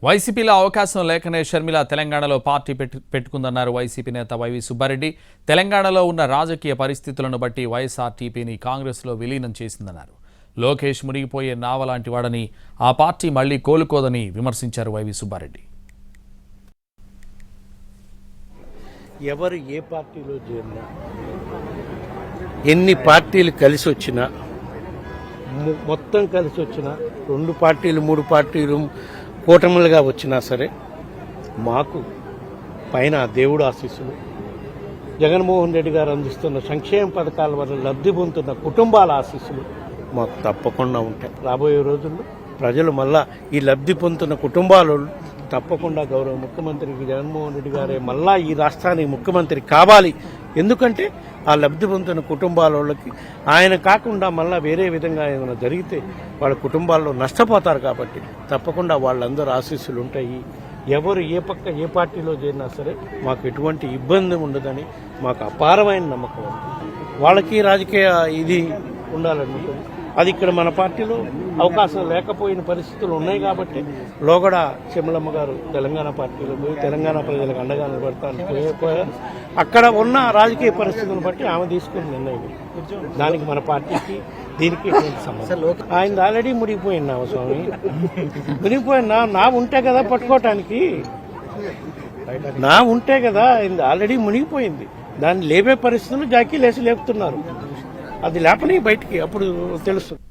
వైసీపీలో అవకాశం లేకనే షర్మిల తెలంగాణలో పార్టీ పెట్టుకుందన్నారు వైసీపీ నేత వైవి సుబ్బారెడ్డి. తెలంగాణలో ఉన్న రాజకీయ పరిస్థితులను బట్టి వైఎస్ఆర్టీపీని కాంగ్రెస్లో విలీనం చేసిందన్నారు. లోకేష్ మునిగిపోయే నావ లాంటి వాడని, ఆ పార్టీ మళ్లీ కోలుకోదని విమర్శించారు వైవి సుబ్బారెడ్డి. ఎవరు ఏ పార్టీలో చేరినా, ఎన్ని పార్టీలు కలిసి వచ్చినా, మొత్తం కలిసి వచ్చినా, 2 పార్టీలు 3 పార్టీలు కూటములుగా వచ్చినా సరే, మాకు పైన దేవుడు ఆశీస్సులు, జగన్మోహన్ రెడ్డి గారు అందిస్తున్న సంక్షేమ పథకాల వల్ల లబ్ధి పొందుతున్న కుటుంబాల ఆశీస్సులు మాకు తప్పకుండా ఉంటాయి. రాబోయే రోజుల్లో ప్రజలు మళ్ళా ఈ లబ్ధి పొందుతున్న కుటుంబాలు తప్పకుండా గౌరవ ముఖ్యమంత్రికి జగన్మోహన్ రెడ్డి గారే మళ్ళా ఈ రాష్ట్రానికి ముఖ్యమంత్రి కావాలి. ఎందుకంటే ఆ లబ్ధి పొందుతున్న కుటుంబాలకి ఆయన కాకుండా మళ్ళీ వేరే విధంగా ఏమైనా జరిగితే వాళ్ళ కుటుంబాల్లో నష్టపోతారు. కాబట్టి తప్పకుండా వాళ్ళందరూ ఆశీస్సులు ఉంటాయి. ఎవరు ఏ పార్టీలో చేరినా సరే మాకు ఎటువంటి ఇబ్బంది ఉండదని మాకు అపారమైన నమ్మకం ఉంది. వాళ్ళకి రాజకీయ ఇది ఉండాలనుకుంటుంది. అది ఇక్కడ మన పార్టీలో అవకాశం లేకపోయిన పరిస్థితులు ఉన్నాయి. కాబట్టి లోగడ చెమ్మలమ్మ గారు తెలంగాణ పార్టీలో పోయి తెలంగాణ ప్రజలకు అండగా నిలబడతాను పోయారు. అక్కడ ఉన్న రాజకీయ పరిస్థితులను బట్టి ఆమె తీసుకున్న నిర్ణయం. దానికి మన పార్టీకి దీనికి సమస్య. ఆయన ఆల్రెడీ మునిగిపోయినా స్వామి, మునిగిపోయినా నా ఉంటే కదా పట్టుకోవటానికి, నా ఉంటే కదా. ఆయన ఆల్రెడీ మునిగిపోయింది. దాన్ని లేపే పరిస్థితులు జాకీ లేసి లేపుతున్నారు. అది లేపని బయటికి అప్పుడు తెలుస్తుంది.